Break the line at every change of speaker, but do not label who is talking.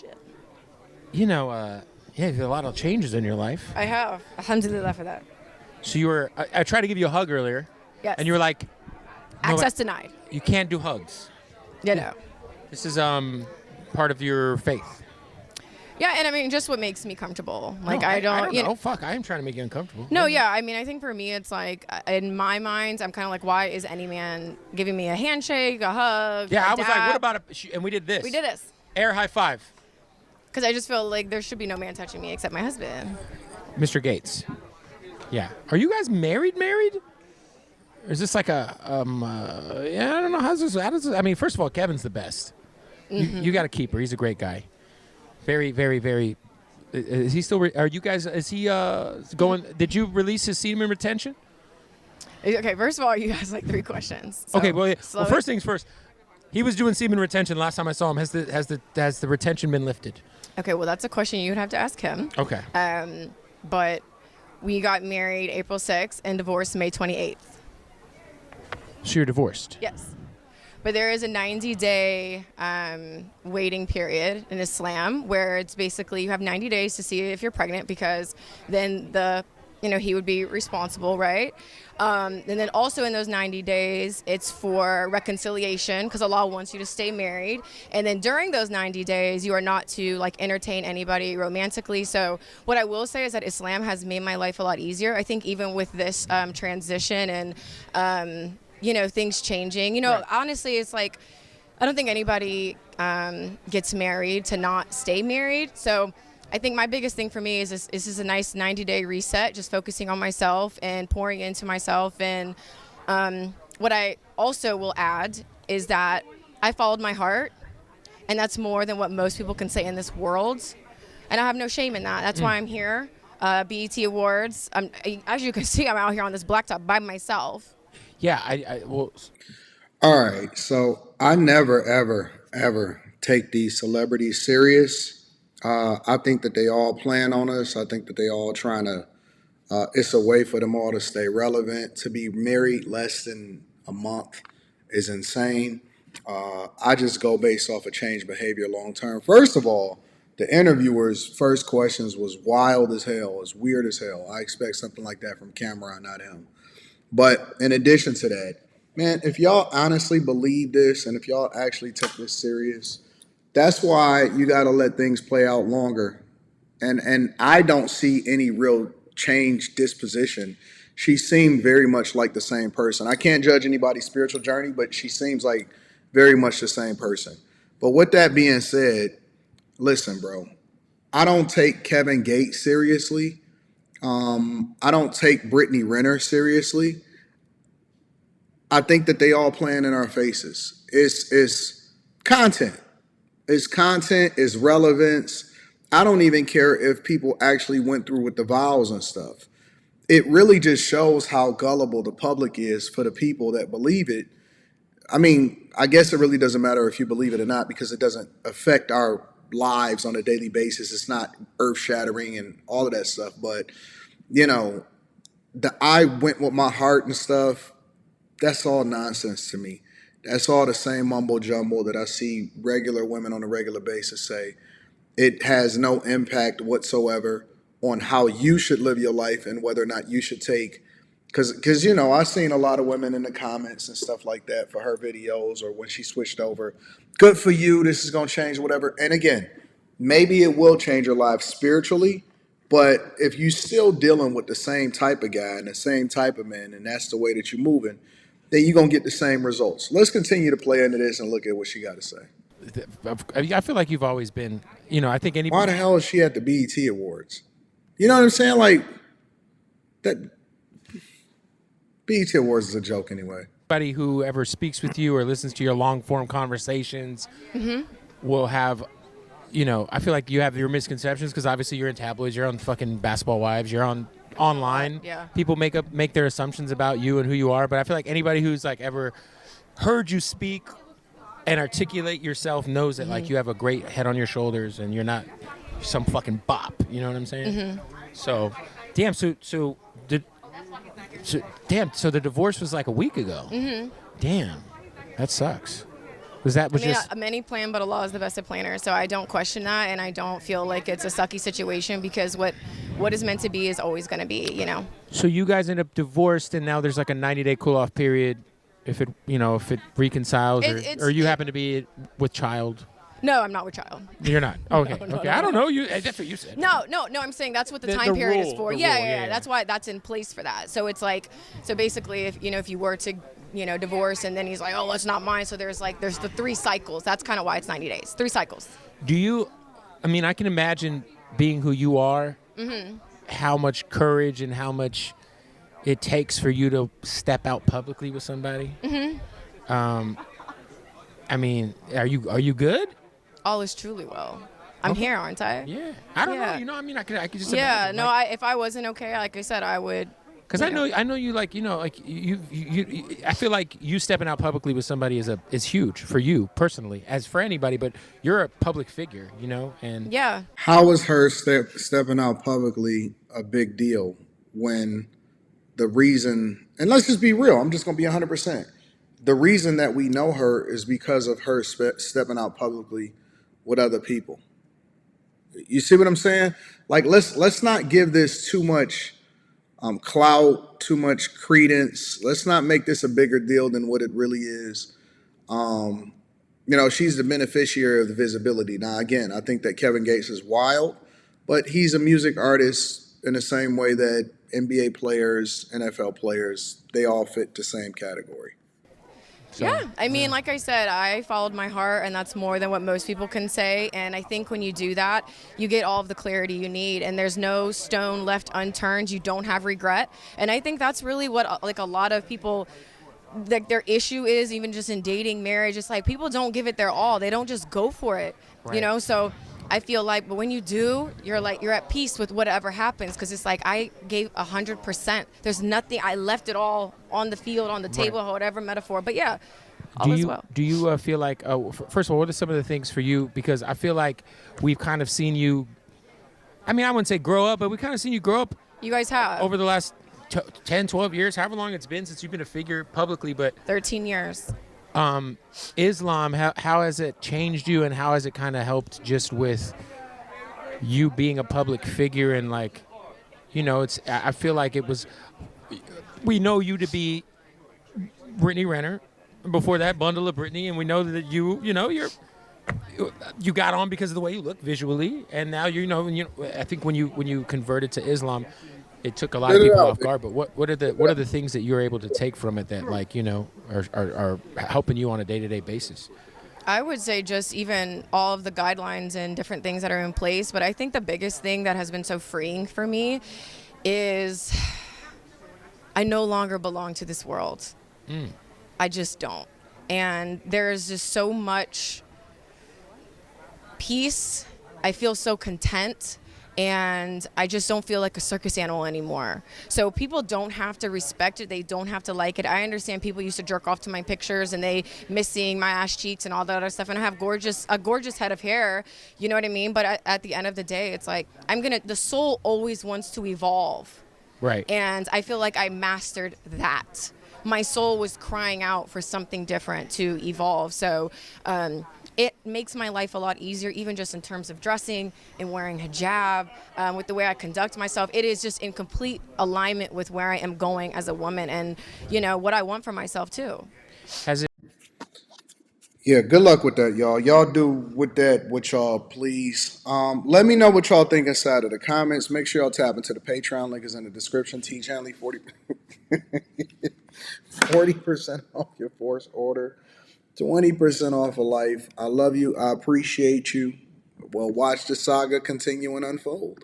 Shit.
Yeah, a lot of changes in your life.
I have. Alhamdulillah for that.
So you were, I tried to give you a hug earlier.
Yes.
And you were like, no,
Access denied.
you can't do hugs.
You know.
This is part of your faith.
Yeah, and I mean, just what makes me comfortable. Like,
No,
I don't
know. Fuck, I am trying to make you uncomfortable.
No, yeah. I mean, I think for me, it's like, in my mind, I'm kind of like, why is any man giving me a handshake, a hug?
Yeah,
a
I was like,
dab?
what about and we did this.
We did this.
Air high five.
Because I just feel like there should be no man touching me except my husband.
Mr. Gates. Yeah. Are you guys married? Or is this like a, yeah, I don't know. How does this, I mean, first of all, Kevin's the best.
Mm-hmm.
You got to keep her. He's a great guy. Very, very, very. Is he still, are you guys, is he going, did you release his semen retention?
Okay, first of all, you guys like 3 questions. So
Okay, well,
slow
first things first. He was doing semen retention last time I saw him. Has the retention been lifted?
Okay, well, that's a question you would have to ask him.
Okay.
But we got married April 6th and divorced May 28th.
So you're divorced?
Yes. But there is a 90-day waiting period in Islam where it's basically you have 90 days to see if you're pregnant because then he would be responsible, right? And then also in those 90 days, it's for reconciliation because Allah wants you to stay married. And then during those 90 days, you are not to like entertain anybody romantically. So what I will say is that Islam has made my life a lot easier. I think even with this transition and things changing. Right. Honestly, it's like I don't think anybody gets married to not stay married. So I think my biggest thing for me is this is a nice 90-day reset, just focusing on myself and pouring into myself. And what I also will add is that I followed my heart, and that's more than what most people can say in this world. And I have no shame in that. That's why I'm here. BET Awards. As you can see, I'm out here on this blacktop by myself.
Yeah, I well.
All right, so I never, ever take these celebrities serious. I think that they all plan on us. I think that they all trying to, it's a way for them all to stay relevant. To be married less than a month is insane. I just go based off of change behavior long term. First of all, the interviewer's first questions was wild as hell, was weird as hell. I expect something like that from Cameron, not him. But in addition to that, man, if y'all honestly believe this and if y'all actually took this serious, that's why you got to let things play out longer. And I don't see any real change disposition. She seemed very much like the same person. I can't judge anybody's spiritual journey, but she seems like very much the same person. But with that being said, listen, bro, I don't take Kevin Gates seriously. I don't take Brittany Renner seriously. I think that they all playing in our faces. It's content. It's content, it's relevance. I don't even care if people actually went through with the vows and stuff. It really just shows how gullible the public is for the people that believe it. I mean, I guess it really doesn't matter if you believe it or not because it doesn't affect our lives on a daily basis. It's not earth-shattering and all of that stuff. But, I went with my heart and stuff. That's all nonsense to me. That's all the same mumbo jumbo that I see regular women on a regular basis say. It has no impact whatsoever on how you should live your life and whether or not you should take. Because I've seen a lot of women in the comments and stuff like that for her videos or when she switched over. Good for you. This is going to change whatever. And again, maybe it will change your life spiritually. But if you're still dealing with the same type of guy and the same type of man, and that's the way that you're moving, then you're going to get the same results. Let's continue to play into this and look at what she got to say.
I feel like you've always been, I think anybody.
Why the hell is she at the BET Awards? You know what I'm saying? Like, that BET Awards is a joke anyway.
Anybody who ever speaks with you or listens to your long-form conversations will have, I feel like you have your misconceptions because obviously you're in tabloids, you're on fucking Basketball Wives, you're on online.
Yeah.
People make their assumptions about you and who you are, but I feel like anybody who's like ever heard you speak and articulate yourself knows that like you have a great head on your shoulders and you're not some fucking bop. You know what I'm saying? So, damn. So the divorce was like a week ago. Damn, that sucks.
I mean, many plan, but Allah is the best of planners. So I don't question that, and I don't feel like it's a sucky situation because what is meant to be is always going to be, you know.
So you guys end up divorced, and now there's like a 90-day cool-off period if it reconciles, or you happen to be with child.
No, I'm not with child.
You're not. Okay.
No,
okay. I don't know. That's what you said.
No. I'm saying that's what the time period is for.
Yeah.
That's why that's in place for that. So it's like, so basically, if you were to, divorce, and then he's like, oh, it's not mine. So there's the 3 cycles. That's kind of why it's 90 days. 3 cycles.
I can imagine being who you are, how much courage and how much it takes for you to step out publicly with somebody. Are you good?
All is truly well. I'm here, aren't I?
Yeah. I don't know. I could just
yeah.
imagine.
No, if I wasn't okay, like I said, I would.
Because I know you I feel like you stepping out publicly with somebody is huge for you personally, as for anybody. But you're a public figure, and
yeah.
How is her stepping out publicly a big deal when the reason? And let's just be real. I'm just going to be 100%. The reason that we know her is because of her stepping out publicly with other people. You see what I'm saying? Like, let's not give this too much clout, too much credence. Let's not make this a bigger deal than what it really is. She's the beneficiary of the visibility. Now, again, I think that Kevin Gates is wild, but he's a music artist in the same way that NBA players, NFL players, they all fit the same category.
So, yeah, I mean, like I said, I followed my heart, and that's more than what most people can say. And I think when you do that, you get all of the clarity you need, and there's no stone left unturned. You don't have regret. And I think that's really what, like, a lot of people, like, their issue is, even just in dating, marriage. It's like people don't give it their all. They don't just go for it,
right.
So I feel like, but when you do, you're at peace with whatever happens, because it's like I gave 100%. There's nothing. I left it all on the field, on the table, whatever metaphor. But yeah, all is well.
Do you feel like? First of all, what are some of the things for you? Because I feel like we've kind of seen you. I mean, I wouldn't say grow up, but we kind of seen you grow up.
You guys have
over the last 10, 12 years, however long it's been since you've been a figure publicly. But
13 years.
Islam, how has it changed you, and how has it kind of helped just with you being a public figure? And I feel like we know you to be Brittany Renner, before that Bundle of Brittany, and we know that you got on because of the way you look visually, and now I think when you converted to Islam, it took a lot of people off guard. But what are the things that you're able to take from it that are helping you on a day-to-day basis?
I would say just even all of the guidelines and different things that are in place. But I think the biggest thing that has been so freeing for me is I no longer belong to this world. I just don't. And there's just so much peace. I feel so content. And I just don't feel like a circus animal anymore. So people don't have to respect it. They don't have to like it. I understand people used to jerk off to my pictures and they miss seeing my ass cheeks and all that other stuff. And I have a gorgeous head of hair. You know what I mean? But at the end of the day, it's like the soul always wants to evolve.
Right.
And I feel like I mastered that. My soul was crying out for something different to evolve. So it makes my life a lot easier, even just in terms of dressing and wearing hijab, with the way I conduct myself. It is just in complete alignment with where I am going as a woman and, what I want for myself, too.
Yeah, good luck with that, y'all. Y'all do with that what y'all please. Let me know what y'all think inside of the comments. Make sure y'all tap into the Patreon. Link is in the description. Teach Hanley 40% off your first order. 20% off of life. I love you. I appreciate you. Well, watch the saga continue and unfold.